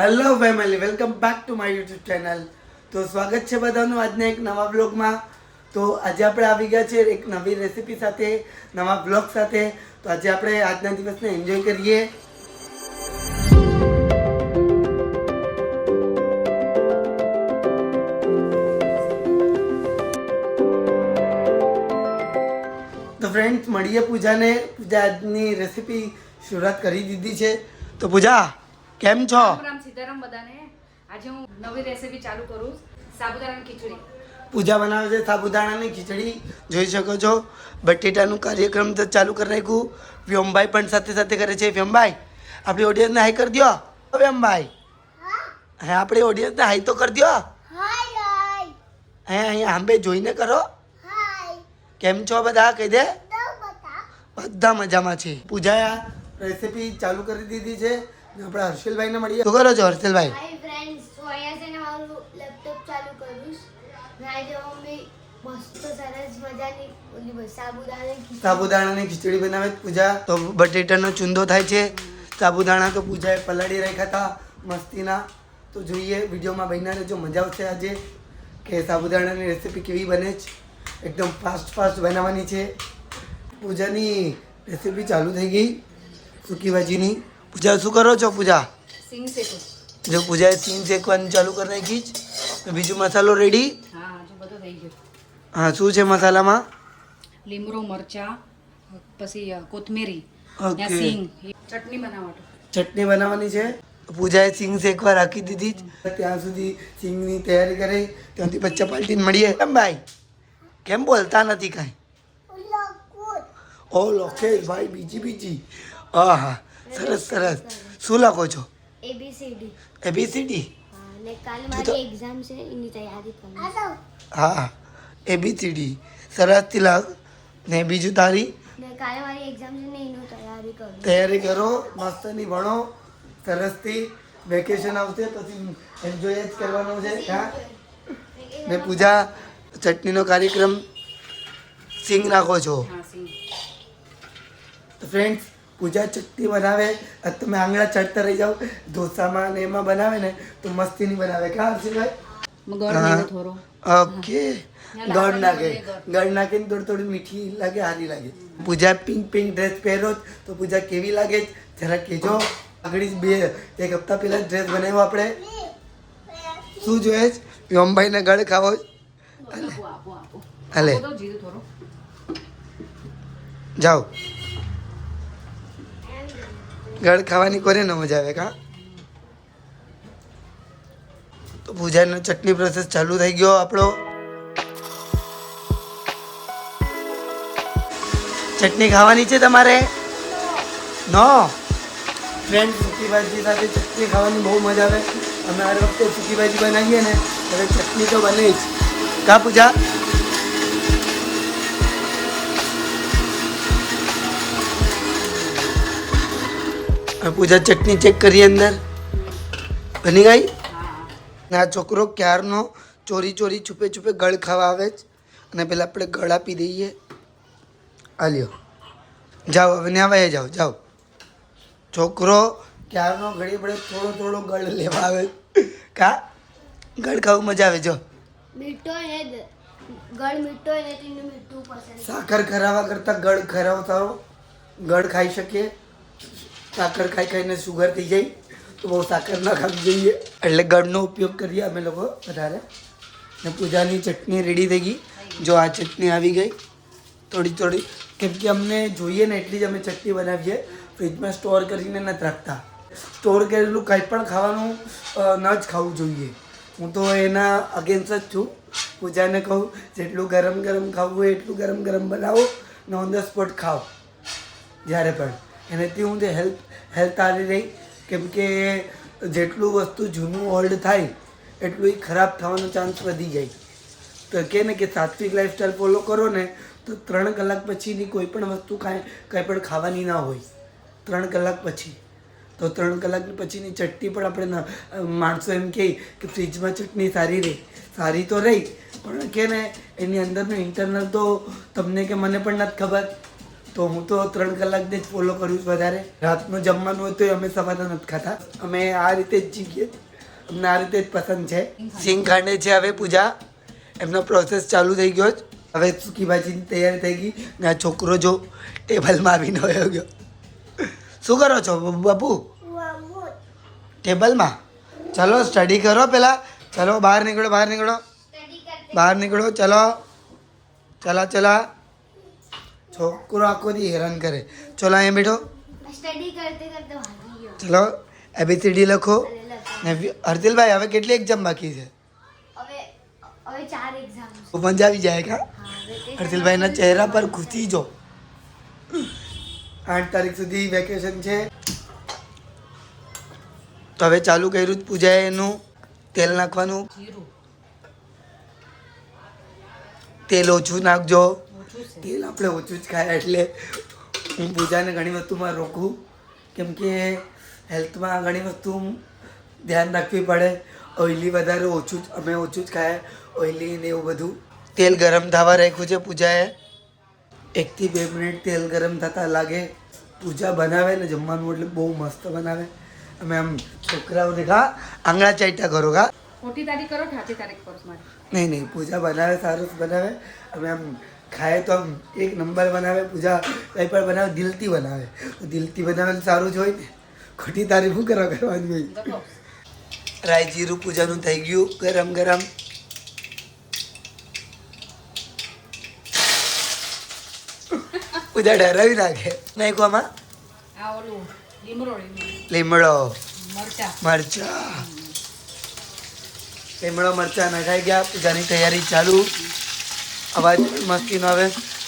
Hello family, welcome back to my YouTube channel. તો સ્વાગત છે બધાનું આજના એક નવા બ્લોગમાં. તો આજે આપણે આવી ગયા છે એક નવી રેસીપી સાથે, નવા બ્લોગ સાથે. તો આજે આપણે આજના દિવસને એન્જોય કરીએ. તો ફ્રેન્ડ્સ, મળીએ પૂજાને. પૂજા આજની રેસીપી શરૂઆત કરી દીધી છે. તો પૂજા, કેમ છો? રામ સીતારામ બધાને. આજે હું નવી રેસીપી ચાલુ કરું, સાબુદાણાની ખીચડી. પૂજા બનાવે છે સાબુદાણાની ખીચડી. જોઈ શકો છો, બટેટાનું કાર્યક્રમ તો ચાલુ કરી નાખ્યું. વ્યોમભાઈ પણ સાથે સાથે કરે છે. વ્યોમભાઈ, આપણી ઓડિયન્સને હાઈ કરી દો. વ્યોમભાઈ, હા, આપણી ઓડિયન્સને હાઈ તો કરી દો. હે, અહીંયા આંબે જોઈને કરો. કેમ છો બધા? કહી દે. બધા મજામાં છે. પૂજાએ રેસીપી ચાલુ કરી દીધી છે. આપણા હર્ષિલભાઈને મળીએ. શું કરો છો હર્ષિલભાઈ? હાય ફ્રેન્ડ્સ, તો અહીંયા છે ને મારું લેપટોપ ચાલુ કરું છું. આજે મમ્મી મસ્ત સરસ મજાની ઓલી સાબુદાણાની ખીચડી બનાવે છે પૂજા. તો બટેટાનો ચૂંદો થાય છે. સાબુદાણા તો પૂજાએ પલાળી રાખ્યા હતા મસ્તીના. તો જોઈએ, વિડીયોમાં બન્યા રહેજો. મજા આવશે આજે કે સાબુદાણાની રેસીપી કેવી બને છે. એકદમ ફાસ્ટ બનાવવાની છે. પૂજાની રેસીપી ચાલુ થઈ ગઈ સૂકી ભાજીની. પૂજા શું કરો છો? પૂજા સિંગ શેકું. જો પૂજાએ સીન શેકવાનું ચાલુ કરી નાખી છે. તો બીજું મસાલો રેડી? હા, જો બધું થઈ ગયું. હા, શું છે મસાલામાં? લીમડો, મરચા, પછી કોથમીરી, ઓકે. સિંગ, ચટણી બનાવવાનું. ચટણી બનાવવાની છે. પૂજાએ સિંગ શેકવા રાખી દીધી છે. ત્યાં સુધી સિંગની તૈયારી કરી. ત્યાંથી બચ્ચા પાલટીને મળીએ. કેમ ભાઈ, કેમ બોલતા નથી કાંઈ? ઓ લોકેશ ભાઈ, બીજી. હા હા, સરસ. શું લખો છો? ABCD. ABCD? અને કાલે મારી એક્ઝામ છે, એની તૈયારી કરું. હા, ABCD સરસથી લખ. ને બીજું તારી ને કાલે મારી એક્ઝામ છે ને એની તૈયારી કરો. મસ્તની ભણો સરસથી. વેકેશન આવશે પછી એન્જોય જ કરવાનો છે. હા, ને પૂજા ચટણીનો કાર્યક્રમ સિંગ નાખો છો. હા, સિંગ. તો ફ્રેન્ડ્સ, પૂજા ચટણી બનાવે. તમે આંગળા ચડતા રહી જાઓ. ઢોસામાં ને એમાં બનાવે ને તો મસ્તીની બનાવે. ક્યાં હર્ષિલભાઈ? ગળ નાખો થોડો. ઓકે, ગળ નાખીને થોડી મીઠી લાગે, સારી લાગે. પૂજા પિંક ડ્રેસ પહેરો તો પૂજા કેવી લાગે જરા કહેજો. આગળ એક હપ્તા પહેલા ડ્રેસ બનાવ્યો આપણે. શું જોઈએ છે? વ્યોમભાઈને ગળ ખાવો. હાલે જાઓ, ગળ ખાવાની કોને ન મજા આવે કા? તો પૂજાનો ચટણી પ્રોસેસ ચાલુ થઈ ગયો આપણો. ચટણી ખાવાની છે તમારે? નો ફ્રેન્ડ, સૂકી ભાજી સાથે ચટણી ખાવાની બહુ મજા આવે. અમે હર વખતે સૂકી ભાજી બનાવીએ ને હવે ચટણી તો બને જ. કા પૂજા? પૂજા ચટણી ચેક કરીએ અંદર. બની ગઈ? આ છોકરો ક્યારનો ચોરી છુપે ગળ ખાવા આવે છે. અને પેલા આપણે ગળ આપી દઈએ. આલ્યો, જાઓ હવે ન્યાવાય જાઓ. છોકરો ક્યારનો ઘડી પડે થોડો ગળ લેવા આવે. કા ગળ ખાવું મજા આવે. જો મીઠો ને ગળ મીઠો ને તેને મીઠું પસંદ. સાકર ખરાવા કરતાં ગળ ખરાવો સારો. ગળ ખાઈ શકીએ. સાકર ખાઈને શુગર થઈ જાય તો બહુ સાકર ના ખાવી જોઈએ. એટલે ગળનો ઉપયોગ કરીએ અમે લોકો વધારે. ને પૂજાની ચટણી રેડી થઈ ગઈ. જો આ ચટણી આવી ગઈ થોડી. કેમ કે અમને જોઈએ ને એટલી જ અમે ચટણી બનાવીએ. ફ્રીજમાં સ્ટોર કરીને નથી રાખતા. સ્ટોર કરેલું કંઈ પણ ખાવાનું ન જ ખાવું જોઈએ. હું તો એના અગેન્સ્ટ જ છું. પૂજાને કહું જેટલું ગરમ ખાવું હોય એટલું ગરમ બનાવો ને ઓન ધ સ્પોટ ખાઓ જ્યારે પણ. એનાથી હું હેલ્થ સારી રહી. કેમ કે જેટલું વસ્તુ જૂનું ઓલ્ડ થાય એટલું એ ખરાબ થવાનો ચાન્સ વધી જાય. તો કહે ને કે સાત્વિક લાઈફસ્ટાઈલ ફોલો કરો ને તો 3 કલાક પછીની કોઈ પણ વસ્તુ કંઈ પણ ખાવાની ના હોય. 3 કલાક પછી તો 3 કલાક પછીની ચટણી પણ આપણે માણસો એમ કહે કે ફ્રીજમાં ચટણી સારી રહી. સારી તો રહી પણ કે ને એની અંદરનું ઇન્ટરનલ તો તમને કે મને પણ નથી ખબર. તો હું તો 3 કલાકને જ ફોલો કરું છું વધારે. રાતનું જમવાનું હોય તો અમે સવારે નથી ખાતા. અમે આ રીતે જ જીવીએ, અમને આ રીતે જ પસંદ છે. સિંગ ખાંડે છે હવે પૂજા, એમનો પ્રોસેસ ચાલુ થઈ ગયો છે. હવે સૂકી ભાજીની તૈયારી થઈ ગઈ ને આ છોકરો જો ટેબલમાં આવીને વયો ગયો. શું કરો છો બાપુ? ટેબલમાં? ચલો સ્ટડી કરો પહેલાં. ચલો બહાર નીકળો, બહાર નીકળો, બહાર નીકળો. ચલો ચલા ચલા. છોકરો આખો દી હેરાન કરે. ચલો અહીંયા બેઠો. સ્ટડી કરતે કરતે ભાગી ગયો. ચલો ABCD લખો. અને લખો. ને હર્ષિલભાઈ હવે કેટલી એક્ઝામ બાકી છે? હવે હવે 4 એક્ઝામ છે. મજા આવી જાય કા? હા હવે હર્ષિલભાઈના ચહેરા પર ખુશી જો. 8 તારીખ સુધી વેકેશન છે. તો હવે ચાલુ કર્યું જ પૂજાએ એનું તેલ નાખવાનું. જીરું તેલ ઓછું નાખજો. ઓછું છે. તેલ આપણે ઓછું જ ખાય એટલે હું પૂજાને ઘણી વસ્તુમાં રોકું, કેમ કે હેલ્થમાં ઘણી વસ્તુ ધ્યાન રાખવી પડે. ઓઇલી વધારે ઓછું જ અમે ઓછું જ ખાય, ઓઇલી ને એવું બધું. તેલ ગરમ થવા રાખ્યું છે પૂજાએ. 1 થી 2 મિનિટ તેલ ગરમ થતાં લાગે. પૂજા બનાવે ને જમવાનું એટલે બહુ મસ્ત બનાવે. અમે આમ છોકરાઓને આંગળા ચાટ્યા કરો કા. ખોટી તારીખ કરો કે સાચી તારીખ કરો મારે? નહીં નહીં, પૂજા બનાવે સારું જ બનાવે. અમે આમ ખાય તો આમ એક નંબર બનાવે. પૂજા કંઈ પણ બનાવે દિલથી બનાવે. તો દિલથી બનાવે તો સારું જ હોય ને. ખોટી તારીફ શું કરવાની હોય. લખો. રાઈ જીરું પૂજાનું થઈ ગયું ગરમ ગરમ. પૂજા ડરાવી નાખે. નાખવામાં આ ઓલું લીમડો લીમડો મરચા મરચા. લીમડો મરચા નખાઈ ગયા. પૂજાની તૈયારી ચાલુ. અવાજ પણ મસ્તીનો આવે,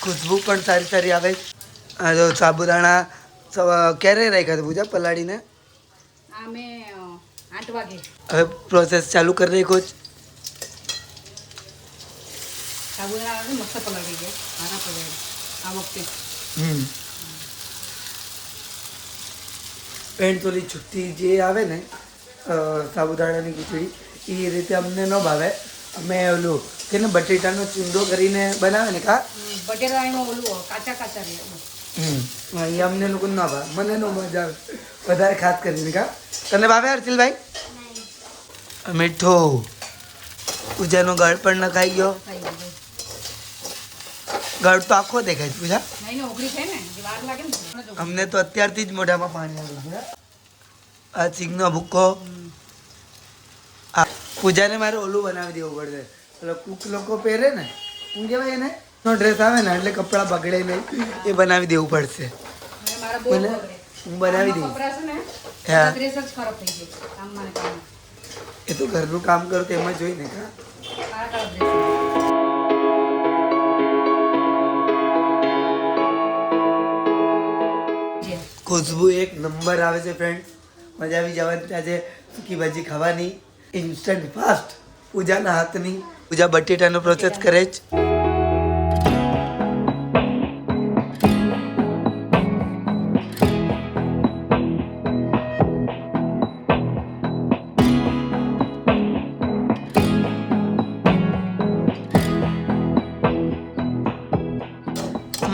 ખુશ્બુ પણ સારી સારી આવે. આ જો સાબુદાણા ક્યારે રાખ્યા હતા પૂજા પલાળીને? આ મેં 8 વાગે. હવે પ્રોસેસ ચાલુ કરી નાખ્યો જ. સાબુદાણા મસ્ત પલાળી ગયા મારા પલાળી આ વખતે. પેન્ટ થોડી છુટ્ટી જે આવે ને સાબુદાણાની ખીચડી એ રીતે અમને ન ભાવે. અમે ઓલું કે ને બટેટાનો ચૂંદો કરીને બનાવે ને કા, બટેટા એમાં ઓલું કાચા કાચા રહે. એ અમને લોકો ના ભાવે. મને ન મજા આવે વધારે ખાસ કરીને કા. તને ભાવે હર્ષિલભાઈ? મીઠું. પૂજાનો ગળ પણ ન ખાઈ ગયો. થઈ ગયું. ગળ તો આખો દેખાય છે પૂજા. નહીં ને ઉઘરી છે ને જે વાર લાગે ને. અમને તો અત્યારથી જ મોઢામાં પાણી આવી ગયું. આ સિંગનો ભૂક્કો. આ પૂજાને મારે ઓલું બનાવી દેવું પડશે. પેલો કુક લોકો પહેરે ને, શું કહેવાય એને, નો ડ્રેસ આવે ને એટલે કપડાં બગડે નહીં, એ બનાવી દેવું પડશે. હવે મારા બહુ મને બગડે. હું બનાવી દઈશ. કપડાં છે ને હા. ડ્રેસ જ ખરાબ થઈ ગઈ કામમાં ને કામમાં. એ તો ઘરનું કામ કરો તો એમાં જોઈ ને કા. કાળા કાળા ડ્રેસ. ખુશ્બુ એક નંબર આવે છે ફ્રેન્ડ. મજા આવી જવાની. આજે સૂકી ભાજી ખાવાની ઇન્સ્ટન્ટ ફાસ્ટ પૂજાના હાથની. પૂજા બટેટાનો પ્રોસેસ કરે જ.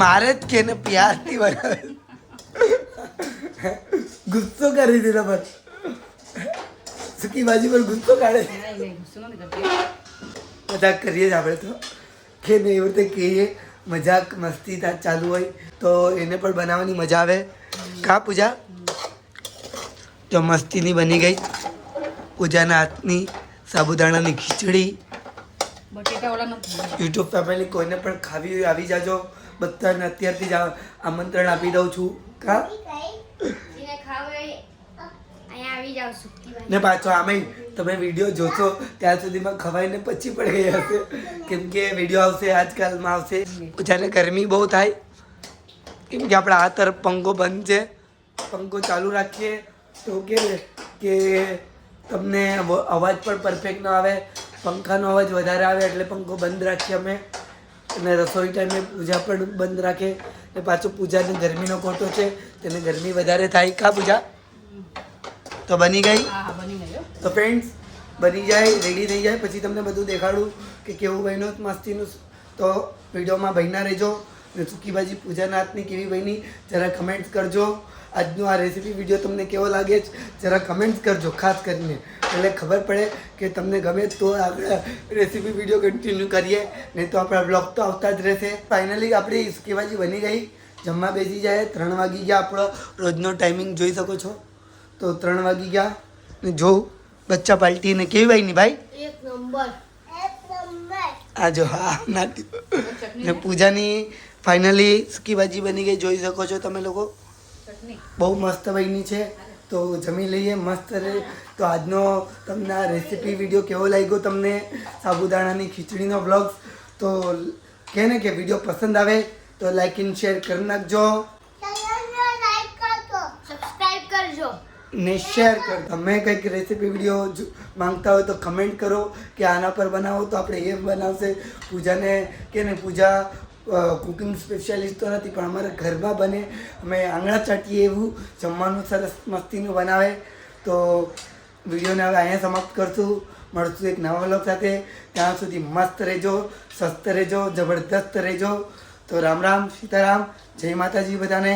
મારે જ કે ને પ્યાજથી બનાવે. ગુસ્સો કરી દીધો પર સૂકી ભાજી પર ગુસ્સો કાઢે. નહીં નહીં ગુસ્સો નથી કરતી. મજાક કરીએ જ આપણે તો કે નહીં, એવી રીતે કહીએ. મજાક મસ્તી ચાલુ હોય તો એને પણ બનાવવાની મજા આવે કા પૂજા. તો મસ્તીની બની ગઈ પૂજાના હાથની સાબુદાણાની ખીચડી. બટેટા ઓલા નથી. યુટ્યુબ ફેમિલી કોઈને પણ ખાવી હોય આવી જાજો. બધાને અત્યારથી જ આમંત્રણ આપી દઉં છું કા. જેને ખાવ હોય અહીંયા આવી જાવ સુકી ભાજી. ને પાછો આમે તમે વિડીયો જોશો ત્યાં સુધીમાં ખવાઈને પછી પડી ગઈ હશે, કેમ કે વિડીયો આવશે આજકાલમાં આવશે. જ્યારે ગરમી બહુ થાય, કેમ કે આપણા આ તરફ પંખો બંધ છે. પંખો ચાલુ રાખીએ તો કે તમને અવાજ પણ પરફેક્ટ ન આવે. પંખાનો અવાજ વધારે આવે એટલે પંખો બંધ રાખીએ અમે. અને રસોઈ ટાઈમે પૂજા પણ બંધ રાખે. ને પાછું પૂજાને ગરમીનો કોટો છે, તેને ગરમી વધારે થાય કા પૂજા. તો બની ગઈ. હા હા બની ગયો. તો ફ્રેન્ડ્સ બની જાય, રેડી થઈ જાય પછી તમને બધું દેખાડું કે કેવું બન્યું મસ્તીનું. તો વિડીયોમાં બન્યા રહેજો. ને સૂકી ભાજી પૂજાના હાથની કેવી બની જરા કમેન્ટ્સ કરજો. આજનો આ રેસીપી વિડીયો તમને કેવો લાગે છે જરા કમેન્ટ્સ કરજો ખાસ કરીને, એટલે ખબર પડે કે તમને ગમે તો આપણે રેસીપી વિડીયો કન્ટિન્યુ કરીએ, નહીં તો આપણા બ્લોગ તો આવતા જ રહેશે. ફાઇનલી આપણી સૂકી ભાજી બની ગઈ, જમવા બેસી જાય. 3 વાગી ગયા, આપણો રોજનો ટાઈમિંગ જોઈ શકો છો. તો 3 વાગી ગયા ને જોઉં બચ્ચા પાલટીને કેવી બની ભાઈ? એક નંબર. આ જો હા નાટી ને પૂજાની ફાઇનલી સૂકી ભાજી બની ગઈ, જોઈ શકો છો તમે લોકો. ચટણી બહુ મસ્ત બની છે, તો જમી લઈએ મસ્ત રહે. તો આજનો તમને આ રેસીપી વિડીયો કેવો લાગ્યો તમને, સાબુદાણાની ખીચડીનો બ્લોગ, તો કહે ને કે વિડીયો પસંદ આવે તો લાઈક એન્ડ શેર કરી નાખજો સબસ્ક્રાઇબ કરજો ને શેર કરો. તમે કંઈક રેસીપી વિડીયો માંગતા હોય તો કમેન્ટ કરો કે આના પર બનાવો, તો આપણે એ બનાવશે. પૂજાને કે ને પૂજા કુકિંગ સ્પેશિયાલિસ્ટ તો નથી, પણ અમારા ઘરમાં બને, અમે આંગળા ચાટીએ એવું જમવાનું સરસ મસ્તીનું બનાવે. તો વિડીયોને હવે અહીંયા સમાપ્ત કરશું. મળશું એક નવા વ્લોગ સાથે. ત્યાં સુધી મસ્ત રહેજો, સ્વસ્થ રહેજો, જબરદસ્ત રહેજો. તો રામ રામ, સીતારામ, જય માતાજી બધાને.